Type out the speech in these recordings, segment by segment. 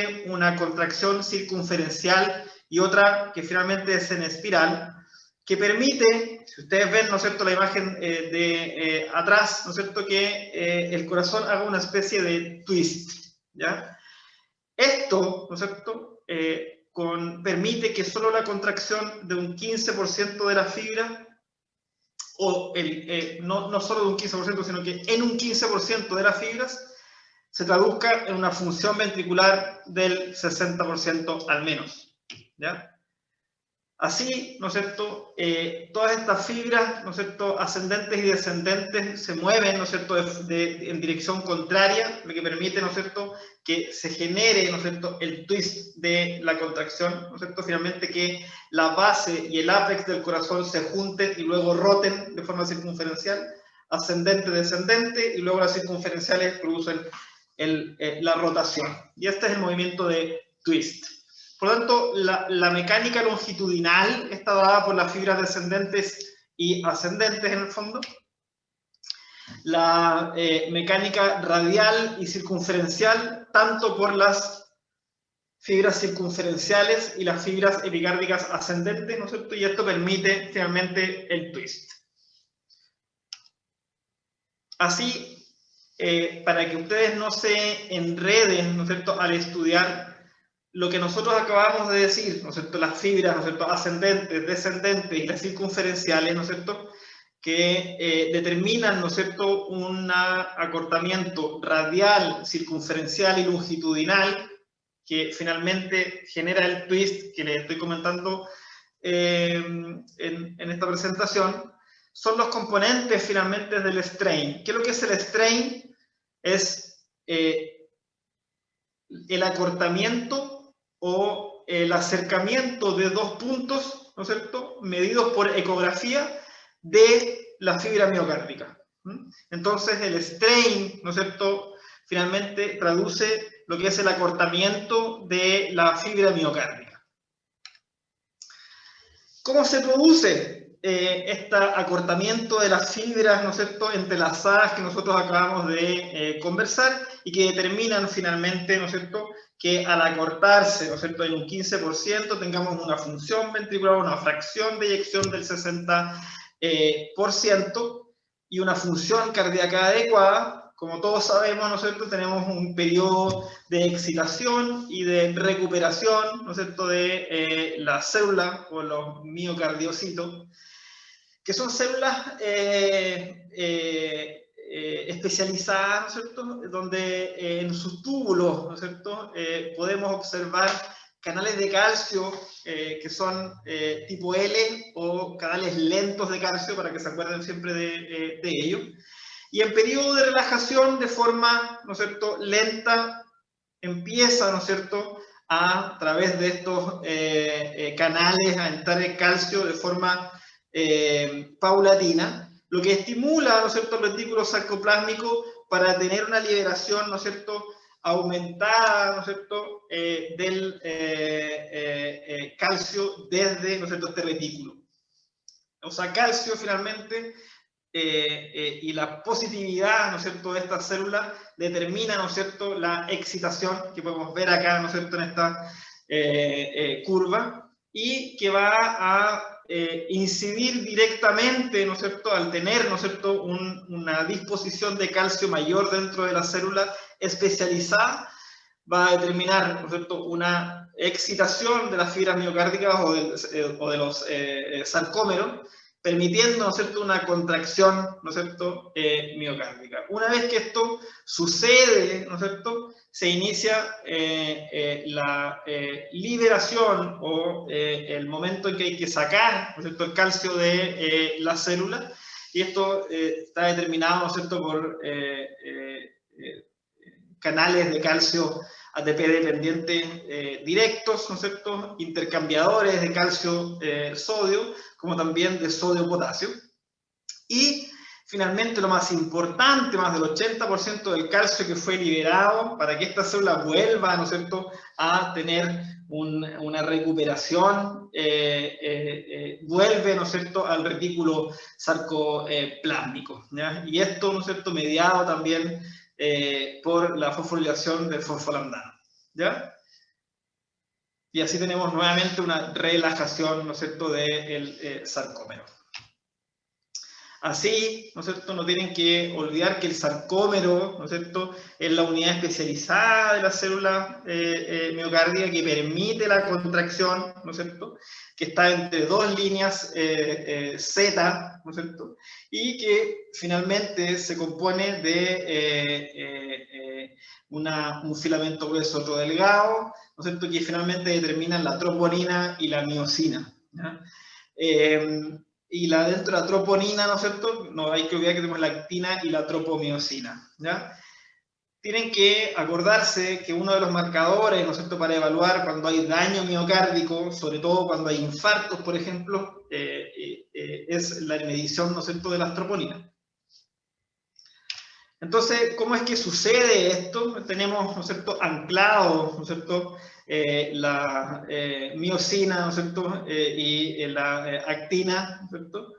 finalmente una contracción circunferencial y otra que finalmente es en espiral, que permite, si ustedes ven, ¿no es cierto?, la imagen de atrás, ¿no es cierto?, que el corazón haga una especie de twist, ¿ya? Esto, ¿no es cierto?, permite que solo la contracción de un 15% de la fibra, o no solo de un 15%, sino que en un 15% de las fibras, se traduzca en una función ventricular del 60% al menos, ¿ya? Así, ¿no es cierto?, todas estas fibras, ¿no es cierto?, ascendentes y descendentes se mueven, ¿no es cierto?, en dirección contraria, lo que permite, ¿no es cierto?, que se genere, ¿no es cierto?, el twist de la contracción, ¿no es cierto?, finalmente que la base y el ápex del corazón se junten y luego roten de forma circunferencial, ascendente, descendente, y luego las circunferenciales producen la rotación. Y este es el movimiento de twist. Por lo tanto, la mecánica longitudinal está dada por las fibras descendentes y ascendentes en el fondo. La mecánica radial y circunferencial, tanto por las fibras circunferenciales y las fibras epicárdicas ascendentes, ¿no es cierto? Y esto permite finalmente el twist. Así, para que ustedes no se enreden, ¿no es cierto?, al estudiar lo que nosotros acabamos de decir, ¿no es cierto?, las fibras, ¿no es cierto?, ascendentes, descendentes y las circunferenciales, ¿no es cierto?, que determinan, ¿no es cierto?, un acortamiento radial, circunferencial y longitudinal, que finalmente genera el twist que les estoy comentando en esta presentación, son los componentes finalmente del strain. ¿Qué es lo que es el strain? Es el acortamiento o el acercamiento de dos puntos, ¿no es cierto?, medidos por ecografía de la fibra miocárdica. Entonces el strain, ¿no es cierto?, finalmente traduce lo que es el acortamiento de la fibra miocárdica. ¿Cómo se produce este acortamiento de las fibras, ¿no es cierto?, entrelazadas que nosotros acabamos de conversar y que determinan finalmente, ¿no es cierto?, que al acortarse, ¿no es cierto?, en un 15% tengamos una función ventricular, una fracción de eyección del 60% y una función cardíaca adecuada. Como todos sabemos, ¿no es cierto?, tenemos un periodo de excitación y de recuperación, ¿no es cierto?, de la célula o los miocardiocitos, que son células especializadas, ¿no es cierto?, donde en sus túbulos, ¿no es cierto?, podemos observar canales de calcio que son tipo L o canales lentos de calcio, para que se acuerden siempre de ello. Y en periodo de relajación, de forma, ¿no es cierto?, lenta, empieza, ¿no es cierto?, a través de estos canales a entrar el calcio de forma paulatina, lo que estimula, ¿no es cierto?, el retículo sarcoplásmico para tener una liberación, ¿no es cierto?, aumentada, ¿no es cierto?, del calcio desde, ¿no es cierto?, este retículo. O sea, calcio finalmente y la positividad, ¿no es cierto?, de estas células determina, ¿no es cierto?, la excitación que podemos ver acá, ¿no es cierto?, en esta curva, y que va a incidir directamente, ¿no es cierto?, al tener, ¿no es cierto?, una disposición de calcio mayor dentro de la célula especializada, va a determinar, ¿no es cierto?, una excitación de las fibras miocárdicas o de los sarcómeros, permitiendo, ¿no es cierto?, una contracción, ¿no es cierto?, miocárdica. Una vez que esto sucede, ¿no es cierto?, se inicia la liberación o el momento en que hay que sacar, ¿no es cierto?, el calcio de la célula, y esto está determinado, ¿no es cierto?, por canales de calcio ATP dependiente directos, ¿no es cierto?, intercambiadores de calcio-sodio, como también de sodio-potasio. Y finalmente lo más importante, más del 80% del calcio que fue liberado para que esta célula vuelva, ¿no es cierto?, a tener una recuperación, vuelve, ¿no es cierto?, al retículo sarcoplásmico, ¿ya? Y esto, ¿no es cierto?, mediado también por la fosforilación del fosfolambdano, ¿ya? Y así tenemos nuevamente una relajación, ¿no es cierto?, del sarcómero. Así, ¿no es cierto?, no tienen que olvidar que el sarcómero, ¿no es cierto?, es la unidad especializada de la célula miocárdica que permite la contracción, ¿no es cierto?, que está entre dos líneas Z, ¿no es cierto?, y que finalmente se compone de un filamento grueso, otro delgado, ¿no es cierto?, que finalmente determinan la troponina y la miosina, ¿ya? Y dentro de la troponina, ¿no es cierto?, no hay que olvidar que tenemos la actina y la tropomiosina, ¿ya? Tienen que acordarse que uno de los marcadores, ¿no es cierto?, para evaluar cuando hay daño miocárdico, sobre todo cuando hay infartos, por ejemplo, es la medición, ¿no es cierto?, de las troponinas. Entonces, ¿cómo es que sucede esto? Tenemos, ¿no es cierto?, anclado, ¿no es cierto?, la miosina, ¿no es cierto?, y la actina, ¿no es cierto?,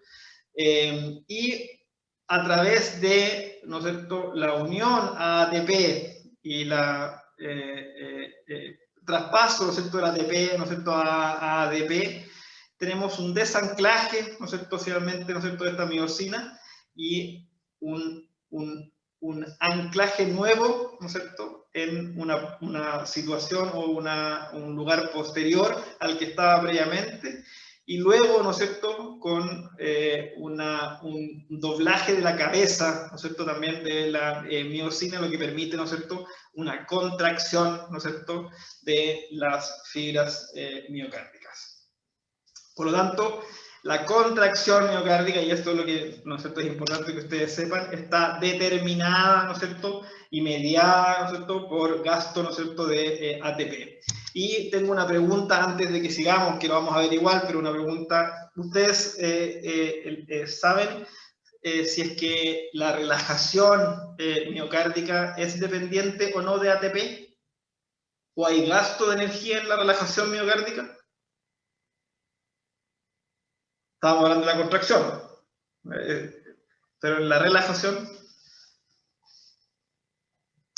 y a través de, ¿no es cierto?, la unión a ATP y la traspaso, ¿no es cierto?, del ATP, ¿no es cierto?, a ADP, tenemos un desanclaje, ¿no es cierto?, finalmente, ¿no es cierto?, de esta miosina y un anclaje nuevo, ¿no es cierto?, en una situación o un lugar posterior al que estaba previamente, y luego, ¿no es cierto?, con un doblaje de la cabeza, ¿no es cierto?, también de la miosina, lo que permite, ¿no es cierto?, una contracción, ¿no es cierto?, de las fibras miocárdicas. Por lo tanto, la contracción miocárdica, y esto es lo que, ¿no es cierto?, es importante que ustedes sepan, está determinada, ¿no es cierto?, y mediada, ¿no es cierto?, por gasto, ¿no es cierto?, de ATP. Y tengo una pregunta antes de que sigamos, que lo vamos a ver igual, pero una pregunta. ¿Ustedes saben si es que la relajación miocárdica es dependiente o no de ATP? ¿O hay gasto de energía en la relajación miocárdica? Estábamos hablando de la contracción, pero en la relajación,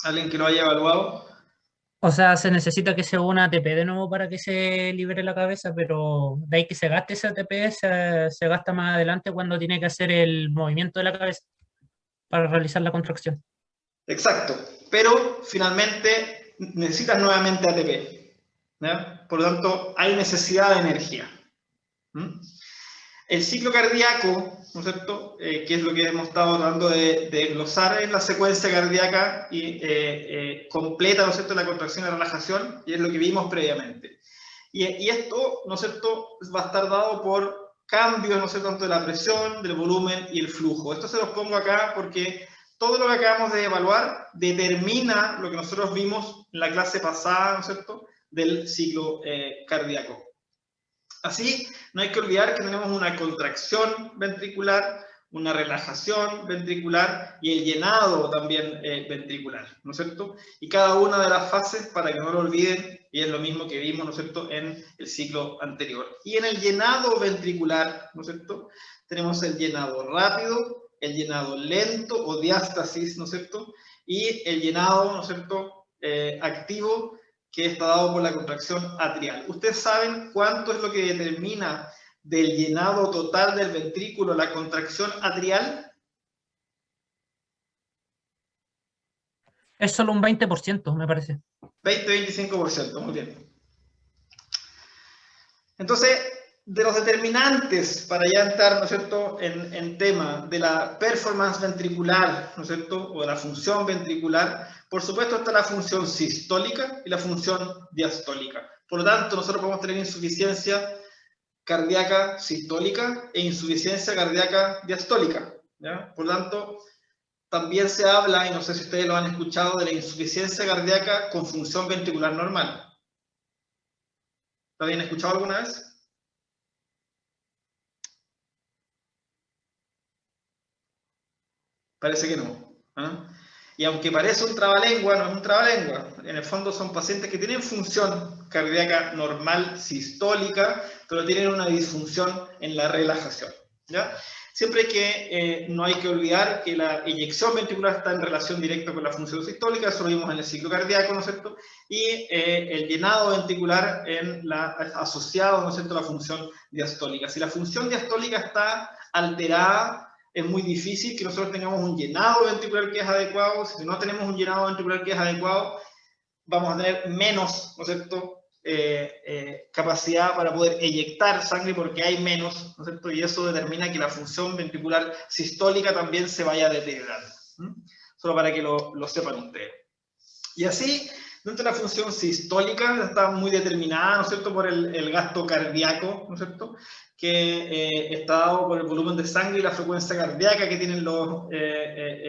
¿alguien que lo haya evaluado? O sea, se necesita que se una ATP de nuevo para que se libere la cabeza, pero de ahí que se gaste ese ATP se gasta más adelante cuando tiene que hacer el movimiento de la cabeza para realizar la contracción. Exacto, pero finalmente necesitas nuevamente ATP, ¿ya? Por lo tanto, hay necesidad de energía. El ciclo cardíaco, ¿no es cierto?, que es lo que hemos estado tratando de desglosar en la secuencia cardíaca y completa, ¿no es cierto?, la contracción y la relajación, y es lo que vimos previamente. Y esto, ¿no es cierto?, va a estar dado por cambios, ¿no es cierto?, tanto de la presión, del volumen y el flujo. Esto se los pongo acá porque todo lo que acabamos de evaluar determina lo que nosotros vimos en la clase pasada, ¿no es cierto?, del ciclo cardíaco. Así, no hay que olvidar que tenemos una contracción ventricular, una relajación ventricular y el llenado también ventricular, ¿no es cierto? Y cada una de las fases, para que no lo olviden, y es lo mismo que vimos, ¿no es cierto?, en el ciclo anterior. Y en el llenado ventricular, ¿no es cierto?, tenemos el llenado rápido, el llenado lento o diástasis, ¿no es cierto?, y el llenado, ¿no es cierto?, activo, que está dado por la contracción atrial. ¿Ustedes saben cuánto es lo que determina del llenado total del ventrículo la contracción atrial? Es solo un 20%, me parece. 20-25%, muy bien. Entonces, de los determinantes, para ya entrar, ¿no es cierto?, en tema de la performance ventricular, ¿no es cierto?, o de la función ventricular, por supuesto está la función sistólica y la función diastólica. Por lo tanto, nosotros podemos tener insuficiencia cardíaca sistólica e insuficiencia cardíaca diastólica, ¿ya? Por lo tanto, también se habla, y no sé si ustedes lo han escuchado, de la insuficiencia cardíaca con función ventricular normal. ¿Lo habían escuchado alguna vez? Parece que no. ¿Eh? Y aunque parece un trabalengua, no es un trabalengua. En el fondo son pacientes que tienen función cardíaca normal sistólica, pero tienen una disfunción en la relajación, ¿ya? Siempre que no hay que olvidar que la eyección ventricular está en relación directa con la función sistólica, eso lo vimos en el ciclo cardíaco, ¿no es cierto? Y el llenado ventricular asociado, ¿no es cierto?, a la función diastólica. Si la función diastólica está alterada, es muy difícil que nosotros tengamos un llenado ventricular que es adecuado. Si no tenemos un llenado ventricular que es adecuado, vamos a tener menos, ¿no es cierto?, capacidad para poder eyectar sangre porque hay menos, ¿no es cierto? Y eso determina que la función ventricular sistólica también se vaya deteriorando. Solo para que lo sepan ustedes. Y así, dentro de la función sistólica está muy determinada, ¿no es cierto?, por el gasto cardíaco, ¿no es cierto?, que está dado por el volumen de sangre y la frecuencia cardíaca que tienen los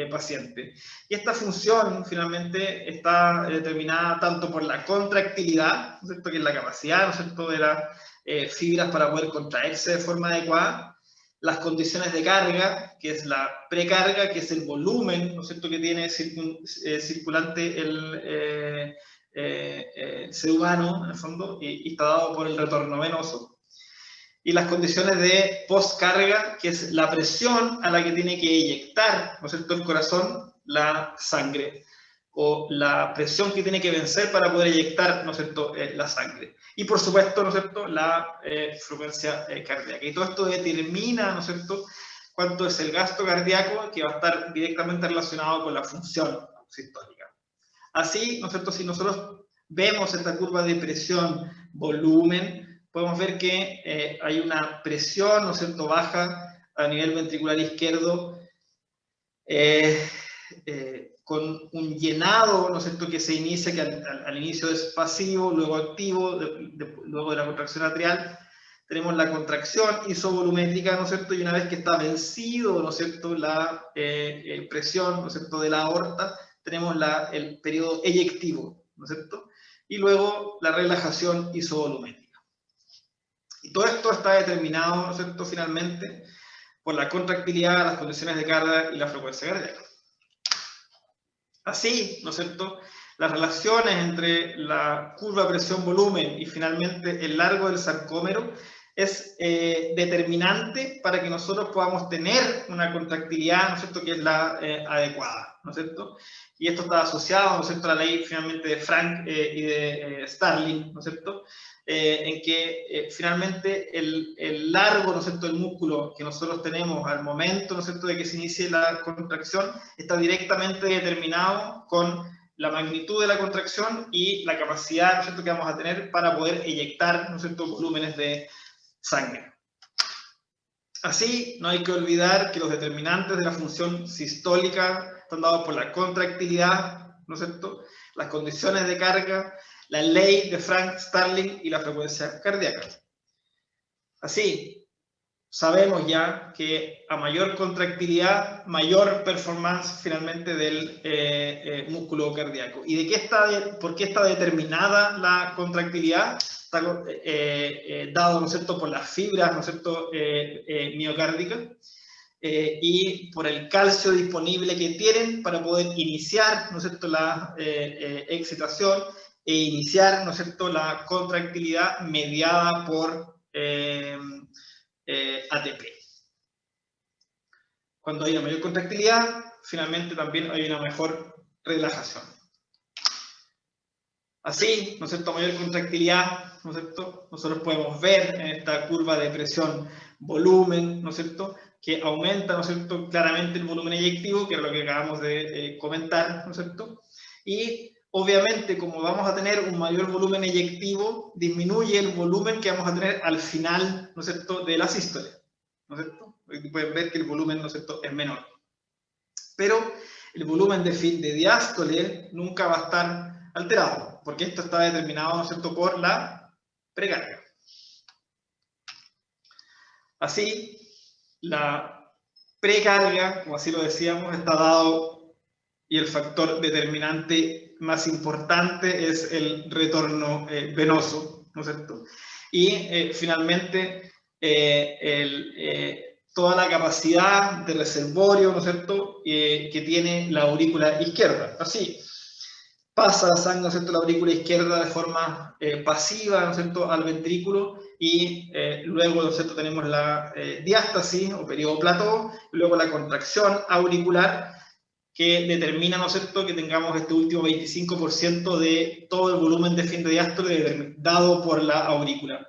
pacientes. Y esta función, finalmente, está determinada tanto por la contractilidad, ¿no es cierto?, que es la capacidad, ¿no es cierto?, de las fibras para poder contraerse de forma adecuada, las condiciones de carga, que es la precarga, que es el volumen, ¿no es cierto?, que tiene circulante el ser humano, en el fondo, y está dado por el retorno venoso. Y las condiciones de postcarga, que es la presión a la que tiene que eyectar, ¿no es cierto?, el corazón, la sangre, o la presión que tiene que vencer para poder eyectar, ¿no es cierto?, la sangre. Y por supuesto, ¿no es cierto?, la frecuencia cardíaca. Y todo esto determina, ¿no es cierto?, cuánto es el gasto cardíaco, que va a estar directamente relacionado con la función sistólica. Así, ¿no es cierto?, si nosotros vemos esta curva de presión-volumen, podemos ver que hay una presión, ¿no es cierto?, baja a nivel ventricular izquierdo, con un llenado, ¿no es cierto?, que se inicia, que al inicio es pasivo, luego activo, luego de la contracción atrial. Tenemos la contracción isovolumétrica, ¿no es cierto?, y una vez que está vencido, ¿no es cierto?, la presión, ¿no es cierto?, de la aorta, tenemos el periodo eyectivo, ¿no es cierto?, y luego la relajación isovolumétrica. Y todo esto está determinado, ¿no es cierto?, finalmente, por la contractilidad, las condiciones de carga y la frecuencia cardíaca. Así, ¿no es cierto?, las relaciones entre la curva presión-volumen y finalmente el largo del sarcómero es determinante para que nosotros podamos tener una contractilidad, ¿no es cierto?, que es la adecuada, ¿no es cierto? Y esto está asociado, ¿no es cierto?, a la ley finalmente de Frank y de Starling, ¿no es cierto?, en que finalmente el largo, ¿no es cierto?, el músculo que nosotros tenemos al momento, ¿no es cierto?, de que se inicie la contracción, está directamente determinado con la magnitud de la contracción y la capacidad, ¿no es cierto?, que vamos a tener para poder eyectar, ¿no es cierto?, volúmenes de sangre. Así, no hay que olvidar que los determinantes de la función sistólica están dados por la contractilidad, ¿no es cierto?, las condiciones de carga, la ley de Frank-Starling y la frecuencia cardíaca. Así, sabemos ya que a mayor contractilidad, mayor performance finalmente del músculo cardíaco. ¿Y por qué está determinada la contractilidad? Está dado, ¿no es cierto?, por las fibras, ¿no es cierto?, miocárdicas, y por el calcio disponible que tienen para poder iniciar, ¿no es cierto?, la excitación e iniciar, ¿no es cierto?, la contractilidad mediada por ATP. Cuando hay una mayor contractilidad, finalmente también hay una mejor relajación. Así, ¿no es cierto?, mayor contractilidad, ¿no es cierto?, nosotros podemos ver en esta curva de presión-volumen, ¿no es cierto?, que aumenta, ¿no es cierto?, claramente el volumen eyectivo, que es lo que acabamos de comentar, ¿no es cierto?, y obviamente, como vamos a tener un mayor volumen eyectivo, disminuye el volumen que vamos a tener al final, ¿no es cierto?, de la sístole, ¿no es cierto? Pueden ver que el volumen, ¿no es cierto?, es menor. Pero el volumen de diástole nunca va a estar alterado, porque esto está determinado, ¿no es cierto?, por la precarga. Así, la precarga, como así lo decíamos, está dado, y el factor determinante más importante es el retorno venoso, ¿no es cierto? Y finalmente, toda la capacidad de reservorio, ¿no es cierto?, que tiene la aurícula izquierda. Así, pasa la sangre, ¿no es cierto?, la aurícula izquierda de forma pasiva, ¿no es cierto?, al ventrículo, y luego, ¿no es cierto?, tenemos la diástasis o periodo plató, luego la contracción auricular, que determina, ¿no es cierto?, que tengamos este último 25% de todo el volumen de fin de diástole dado por la aurícula.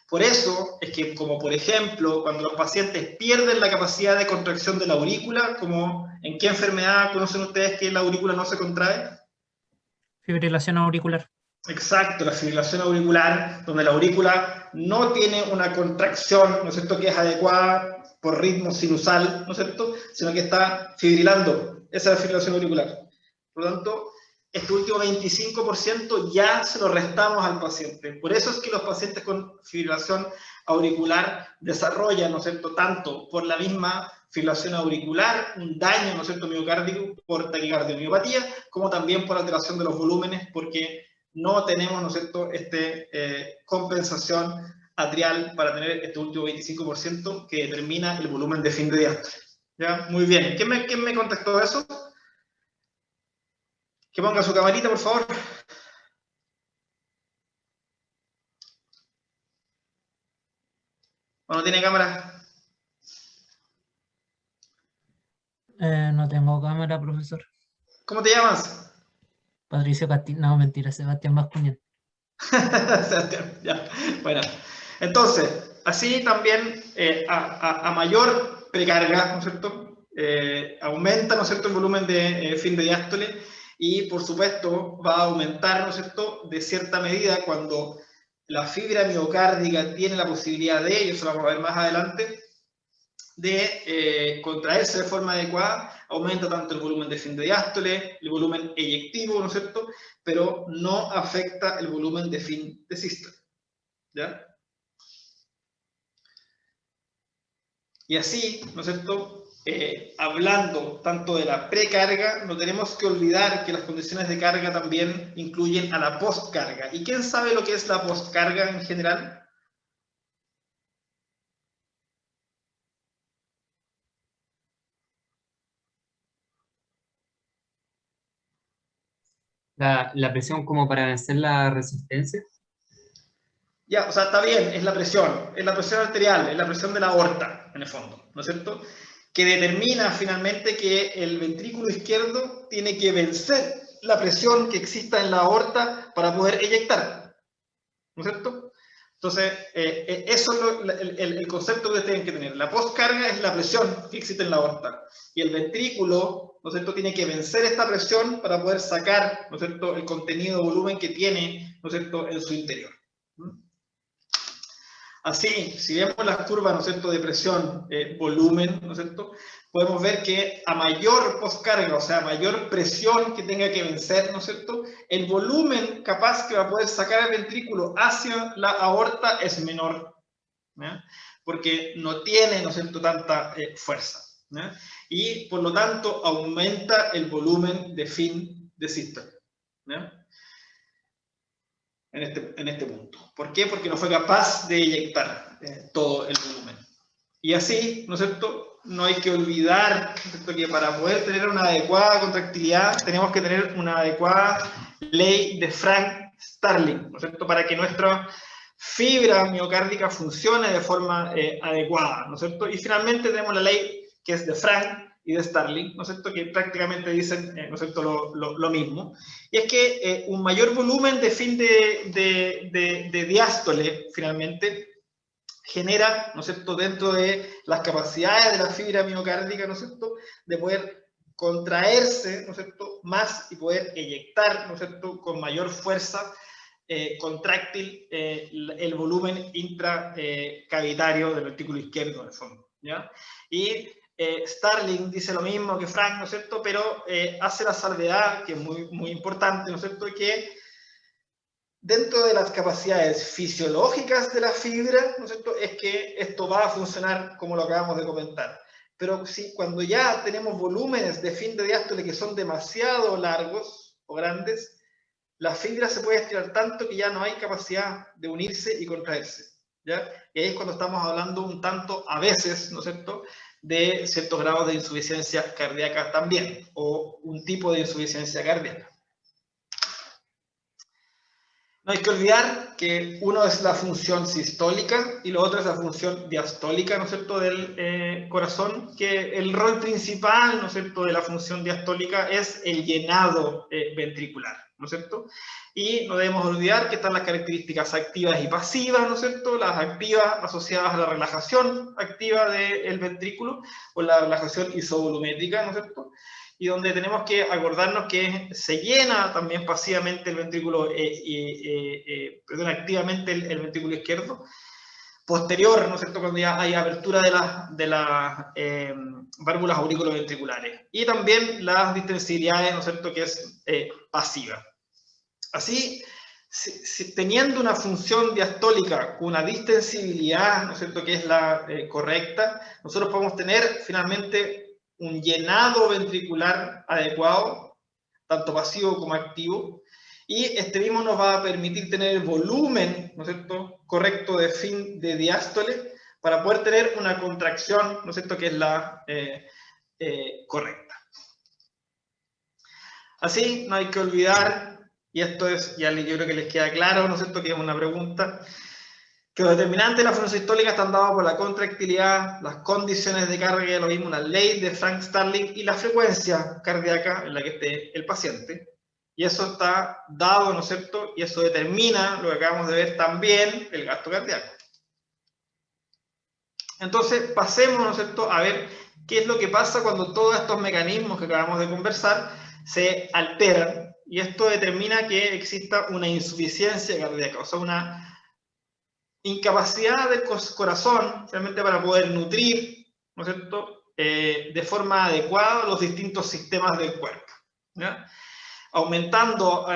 Por eso es que, como por ejemplo, cuando los pacientes pierden la capacidad de contracción de la aurícula, como ¿en qué enfermedad conocen ustedes que la aurícula no se contrae? Fibrilación auricular. Exacto, la fibrilación auricular, donde la aurícula no tiene una contracción, ¿no es cierto?, que es adecuada por ritmo sinusal, ¿no es cierto?, sino que está fibrilando. Esa es la fibrilación auricular. Por lo tanto, este último 25% ya se lo restamos al paciente. Por eso es que los pacientes con fibrilación auricular desarrollan, ¿no es cierto?, tanto por la misma fibrilación auricular, un daño, ¿no es cierto?, miocárdico por taquicardiomyopatía, como también por alteración de los volúmenes, porque no tenemos, ¿no es cierto?, compensación atrial para tener este último 25% que determina el volumen de fin de diástole. ¿Ya? Muy bien. ¿Quién me contestó eso? Que ponga su camarita, por favor. ¿O no tiene cámara? No tengo cámara, profesor. ¿Cómo te llamas? Patricio Castillo. No, mentira, Sebastián Bascuñán. Sebastián, ya. Bueno, entonces, así también a mayor precarga, ¿no es cierto?, aumenta, ¿no es cierto?, el volumen de fin de diástole, y por supuesto va a aumentar, ¿no es cierto?, de cierta medida cuando la fibra miocárdica tiene la posibilidad de, y eso lo vamos a ver más adelante, de contraerse de forma adecuada, aumenta tanto el volumen de fin de diástole, el volumen eyectivo, ¿no es cierto?, pero no afecta el volumen de fin de sístole. ¿Ya? Y así, ¿no es cierto?, hablando tanto de la precarga, no tenemos que olvidar que las condiciones de carga también incluyen a la postcarga. ¿Y quién sabe lo que es la postcarga en general? La presión como para vencer la resistencia. Ya, o sea, está bien, es la presión arterial, es la presión de la aorta, en el fondo, ¿no es cierto?, que determina finalmente que el ventrículo izquierdo tiene que vencer la presión que exista en la aorta para poder eyectar, ¿no es cierto? Entonces, eso es el concepto que tienen que tener. La postcarga es la presión que existe en la aorta, y el ventrículo, ¿no es cierto?, tiene que vencer esta presión para poder sacar, ¿no es cierto?, el contenido, volumen que tiene, ¿no es cierto?, en su interior. Así, si vemos las curvas, ¿no es cierto?, de presión, volumen, ¿no es cierto?, podemos ver que a mayor postcarga, o sea, a mayor presión que tenga que vencer, ¿no es cierto?, el volumen capaz que va a poder sacar el ventrículo hacia la aorta es menor, ¿ya?, porque no tiene, ¿no es cierto?, tanta fuerza, ¿ya?, y por lo tanto aumenta el volumen de fin de sístole, ¿ya?, en este punto. ¿Por qué? Porque no fue capaz de eyectar todo el volumen. Y así, ¿no es cierto?, no hay que olvidar, ¿no es cierto?, que para poder tener una adecuada contractilidad tenemos que tener una adecuada ley de Frank-Starling, ¿no es cierto?, para que nuestra fibra miocárdica funcione de forma adecuada, ¿no es cierto? Y finalmente tenemos la ley que es de Frank y de Starling, ¿no es cierto?, que prácticamente dicen, ¿no es cierto?, lo mismo. Y es que un mayor volumen de fin de diástole, finalmente, genera, ¿no es cierto?, dentro de las capacidades de la fibra miocárdica, ¿no es cierto?, de poder contraerse, ¿no es cierto?, más y poder eyectar, ¿no es cierto?, con mayor fuerza contráctil el volumen intracavitario del ventrículo izquierdo, en el fondo, ¿ya? Y Starling dice lo mismo que Frank, ¿no es cierto?, pero hace la salvedad, que es muy importante, ¿no es cierto?, que dentro de las capacidades fisiológicas de la fibra, ¿no es cierto?, es que esto va a funcionar como lo acabamos de comentar. Pero si cuando ya tenemos volúmenes de fin de diástole que son demasiado largos o grandes, la fibra se puede estirar tanto que ya no hay capacidad de unirse y contraerse, ¿ya? Y ahí es cuando estamos hablando un tanto, a veces, ¿no es cierto?, de ciertos grados de insuficiencia cardíaca también, o un tipo de insuficiencia cardíaca. No hay que olvidar que uno es la función sistólica y lo otro es la función diastólica, ¿no es cierto?, del corazón, que el rol principal, ¿no es cierto?, de la función diastólica es el llenado ventricular, ¿no es cierto? Y no debemos olvidar que están las características activas y pasivas, ¿no es cierto?, las activas asociadas a la relajación activa del ventrículo o la relajación isovolumétrica, ¿no es cierto?, y donde tenemos que acordarnos que se llena también pasivamente el ventrículo, perdón, activamente el ventrículo izquierdo, posterior, ¿no es cierto?, cuando ya hay apertura de las válvulas auriculoventriculares, y también las distensibilidades, ¿no es cierto?, que es pasiva. Así, teniendo una función diastólica con una distensibilidad, ¿no es cierto?, que es la correcta, nosotros podemos tener finalmente un llenado ventricular adecuado, tanto pasivo como activo, y este mismo nos va a permitir tener el volumen, ¿no es cierto?, correcto de fin de diástole, para poder tener una contracción, ¿no es cierto?, que es la correcta. Así, no hay que olvidar, y esto es, ya yo creo que les queda claro, ¿no es cierto?, que es una pregunta, que los determinantes de la función sistólica están dados por la contractilidad, las condiciones de carga, ya lo mismo, la ley de Frank-Starling y la frecuencia cardíaca en la que esté el paciente. Y eso está dado, ¿no es cierto?, y eso determina lo que acabamos de ver también, el gasto cardíaco. Entonces, pasemos, ¿no es cierto?, a ver qué es lo que pasa cuando todos estos mecanismos que acabamos de conversar se alteran, y esto determina que exista una insuficiencia cardíaca, o sea, una incapacidad del corazón realmente para poder nutrir, ¿no es cierto?, de forma adecuada los distintos sistemas del cuerpo, ¿ya?, aumentando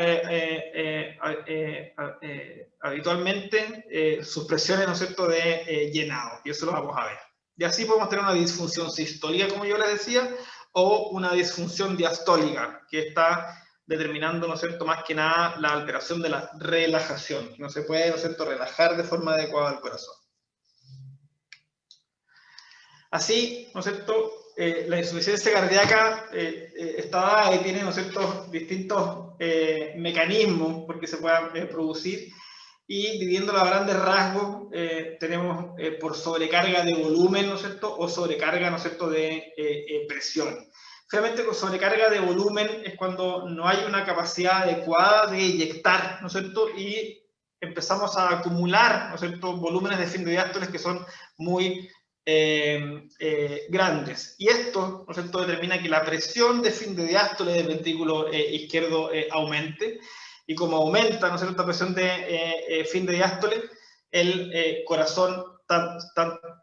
habitualmente sus presiones, ¿no es cierto?, de llenado, y eso lo vamos a ver. Y así podemos tener una disfunción sistólica, como yo les decía, o una disfunción diastólica, que está determinando, ¿no es cierto?, más que nada la alteración de la relajación. No se puede, ¿no es cierto?, relajar de forma adecuada el corazón. Así, ¿no es cierto?, la insuficiencia cardíaca está dada y tiene, ¿no es cierto?, distintos mecanismos por que se puedan producir, y dividiéndolo a grandes rasgos, tenemos por sobrecarga de volumen, ¿no es cierto?, o sobrecarga, ¿no es cierto?, de presión. Finalmente, con sobrecarga de volumen es cuando no hay una capacidad adecuada de eyectar, ¿no es cierto?, y empezamos a acumular, ¿no es cierto?, volúmenes de fin de diástoles que son muy grandes. Y esto, ¿no es cierto?, determina que la presión de fin de diástole del ventrículo izquierdo aumente, y como aumenta, ¿no es cierto?, esta presión de fin de diástole, el corazón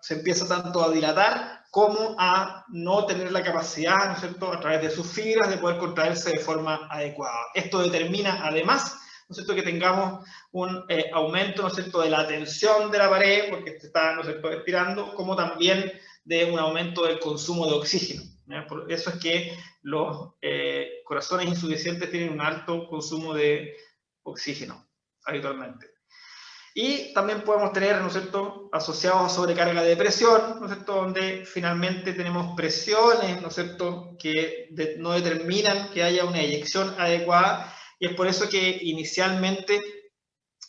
se empieza tanto a dilatar como a no tener la capacidad, ¿no es cierto?, a través de sus fibras de poder contraerse de forma adecuada. Esto determina además, ¿no es cierto?, que tengamos un aumento, ¿no es cierto?, de la tensión de la pared, porque se está, ¿no es cierto?, estirando, como también de un aumento del consumo de oxígeno. Por eso es que los corazones insuficientes tienen un alto consumo de oxígeno, habitualmente. Y también podemos tener, ¿no es cierto?, asociados a sobrecarga de presión, ¿no es cierto?, donde finalmente tenemos presiones, ¿no es cierto?, que no determinan que haya una eyección adecuada, y es por eso que inicialmente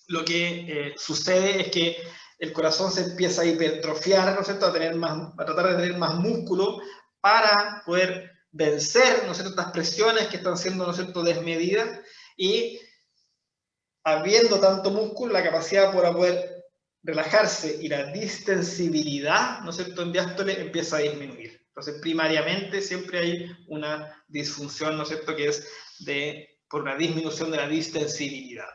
lo que sucede es que el corazón se empieza a hipertrofiar, ¿no es cierto?, a tratar de tener más músculo para poder vencer, ¿no es cierto?, estas presiones que están siendo, ¿no es cierto?, desmedidas, y habiendo tanto músculo, la capacidad para poder relajarse y la distensibilidad, ¿no es cierto?, en diástole empieza a disminuir. Entonces, primariamente siempre hay una disfunción, ¿no es cierto?, que es por una disminución de la distensibilidad.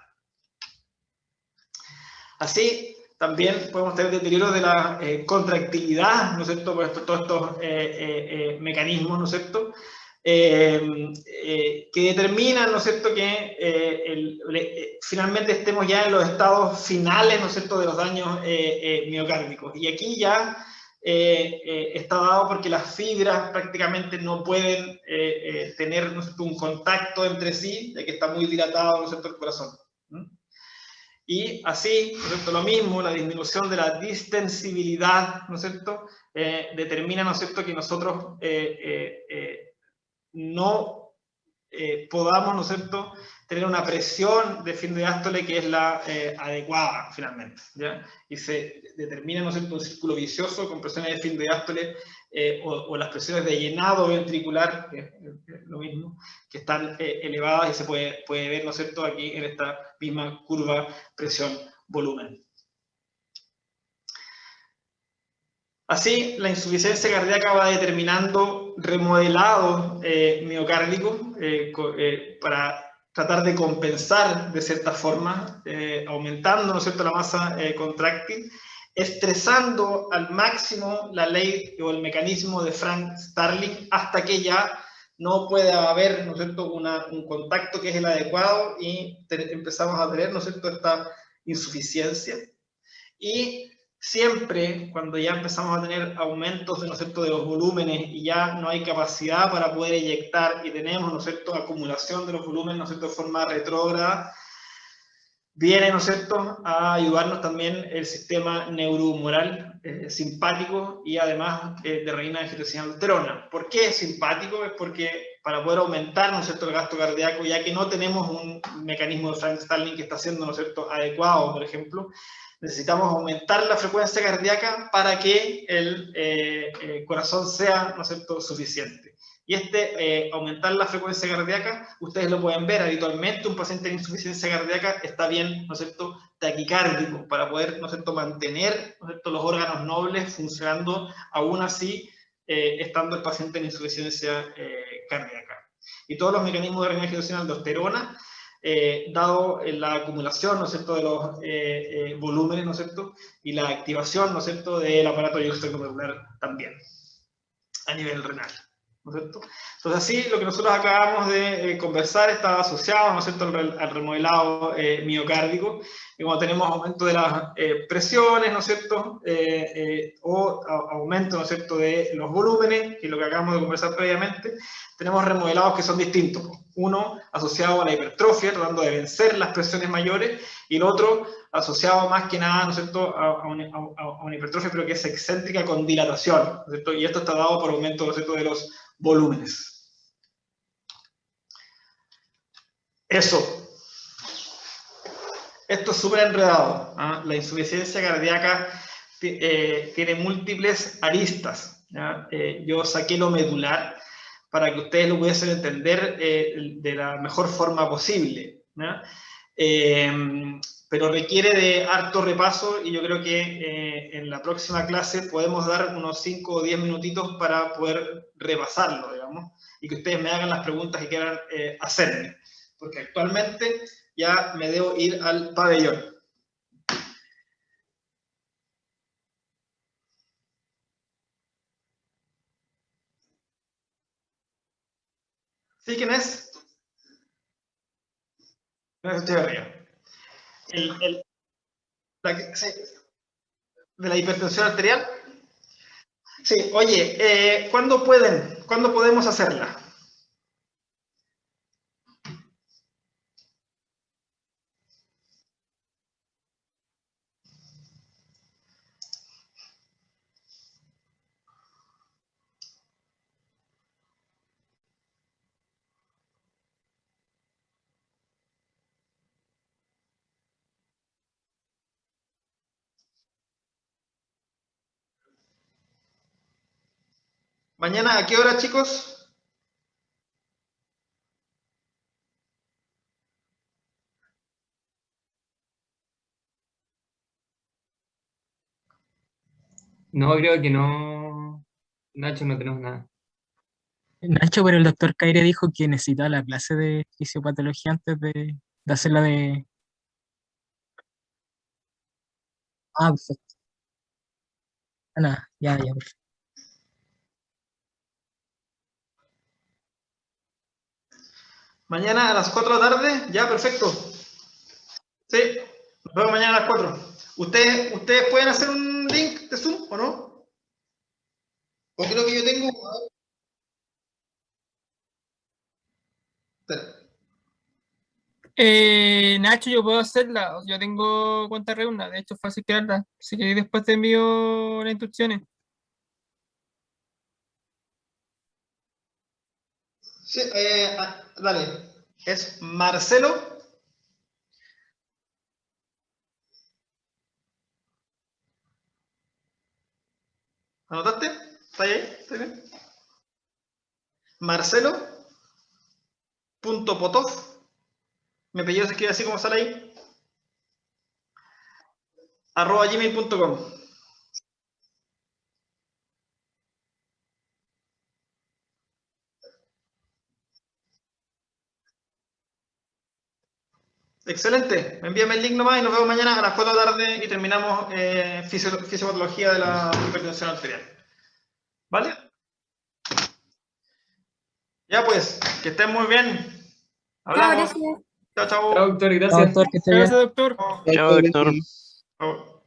Así, también podemos tener deterioro de la contractilidad, ¿no es cierto?, por todos estos mecanismos, ¿no es cierto?, que determinan, ¿no es cierto?, que finalmente estemos ya en los estados finales, ¿no es cierto?, de los daños miocárdicos. Y aquí ya está dado porque las fibras prácticamente no pueden tener, ¿no es cierto?, un contacto entre sí, ya que está muy dilatado, ¿no es cierto?, el corazón. Y así, ¿no es cierto?, lo mismo, la disminución de la distensibilidad, ¿no es cierto?, determina, ¿no es cierto?, que nosotros no podamos, ¿no es cierto?, tener una presión de fin de diástole que es la adecuada, finalmente, ¿ya? Y se determina, ¿no es cierto?, un círculo vicioso con presiones de fin de diástole o las presiones de llenado ventricular, que es lo mismo, que están elevadas y se puede ver, ¿no es cierto?, aquí en esta misma curva presión-volumen. Así, la insuficiencia cardíaca va determinando remodelado miocárdico para tratar de compensar de cierta forma, aumentando, ¿no es cierto?, la masa contráctil, estresando al máximo la ley o el mecanismo de Frank-Starling hasta que ya no pueda haber, ¿no es cierto?, un contacto que es el adecuado y empezamos a tener, ¿no es cierto?, esta insuficiencia. Y siempre, cuando ya empezamos a tener aumentos, ¿no es cierto?, de los volúmenes y ya no hay capacidad para poder eyectar y tenemos, ¿no es cierto?, acumulación de los volúmenes, ¿no es cierto?, de forma retrógrada, viene, ¿no es cierto?, a ayudarnos también el sistema neurohumoral simpático y además de renina, angiotensina, aldosterona. ¿Por qué es simpático? Es porque para poder aumentar, ¿no es cierto?, el gasto cardíaco, ya que no tenemos un mecanismo de Frank-Starling que está siendo, ¿no es cierto?, adecuado, por ejemplo, necesitamos aumentar la frecuencia cardíaca para que el corazón sea, ¿no es cierto?, suficiente. Y aumentar la frecuencia cardíaca, ustedes lo pueden ver habitualmente, un paciente de insuficiencia cardíaca está bien, ¿no es cierto?, taquicárdico, para poder, ¿no es cierto?, mantener, ¿no es cierto?, los órganos nobles funcionando, aún así, estando el paciente en insuficiencia cardíaca. Y todos los mecanismos de renina, angiotensina, aldosterona, dado la acumulación, ¿no es cierto?, de los volúmenes, ¿no es cierto?, y la activación, ¿no es cierto?, del aparato extramedular también, a nivel renal, ¿no es cierto? Entonces, así, lo que nosotros acabamos de conversar está asociado, ¿no es cierto?, al remodelado miocárdico, y cuando tenemos aumento de las presiones, ¿no es cierto?, o aumento, ¿no es cierto?, de los volúmenes, que es lo que acabamos de conversar previamente, tenemos remodelados que son distintos. Uno asociado a la hipertrofia, tratando de vencer las presiones mayores, y el otro asociado más que nada, ¿no es cierto?, a una hipertrofia, pero que es excéntrica con dilatación, ¿no es cierto?, y esto está dado por aumento, ¿no es cierto?, de los volúmenes. Eso. Esto es súper enredado. ¿Ah? La insuficiencia cardíaca tiene múltiples aristas. Yo saqué lo medular para que ustedes lo pudiesen entender de la mejor forma posible. Pero requiere de harto repaso y yo creo que en la próxima clase podemos dar unos 5 o 10 minutitos para poder repasarlo, digamos, y que ustedes me hagan las preguntas que quieran hacerme, porque actualmente ya me debo ir al pabellón. ¿Sí? ¿Quién es? No es Echeverría. Sí, de la hipertensión arterial. Sí, oye, ¿cuándo pueden? ¿Cuándo podemos hacerla? ¿Mañana a qué hora, chicos? No, creo que no. Nacho, no tenemos nada. Nacho, pero el doctor Caire dijo que necesitaba la clase de fisiopatología antes de hacerla de... Ah, perfecto. Ah, nada, ya, ya, perfecto. Mañana a las 4 de la tarde, ya, perfecto. Sí, nos vemos mañana a las 4. ¿Ustedes pueden hacer un link de Zoom o no? ¿O creo que yo tengo? Espera. Nacho, yo puedo hacerla. Yo tengo cuenta reuna. De hecho, es fácil crearla. Así que después te envío las instrucciones. Sí, dale. Es Marcelo. ¿Anotaste? ¿Está ahí? ¿Está bien? Marcelo.potov. Mi apellido se escribe así como sale ahí. @gmail.com. Excelente. Envíame el link nomás y nos vemos mañana a las 4 de la tarde y terminamos fisiopatología de la hipertensión arterial. ¿Vale? Ya pues, que estén muy bien. Hablamos. gracias. Chao, chao. Chao, doctor, Chao, gracias. doctor, que esté bien. Gracias, doctor. Chao, doctor. Chao.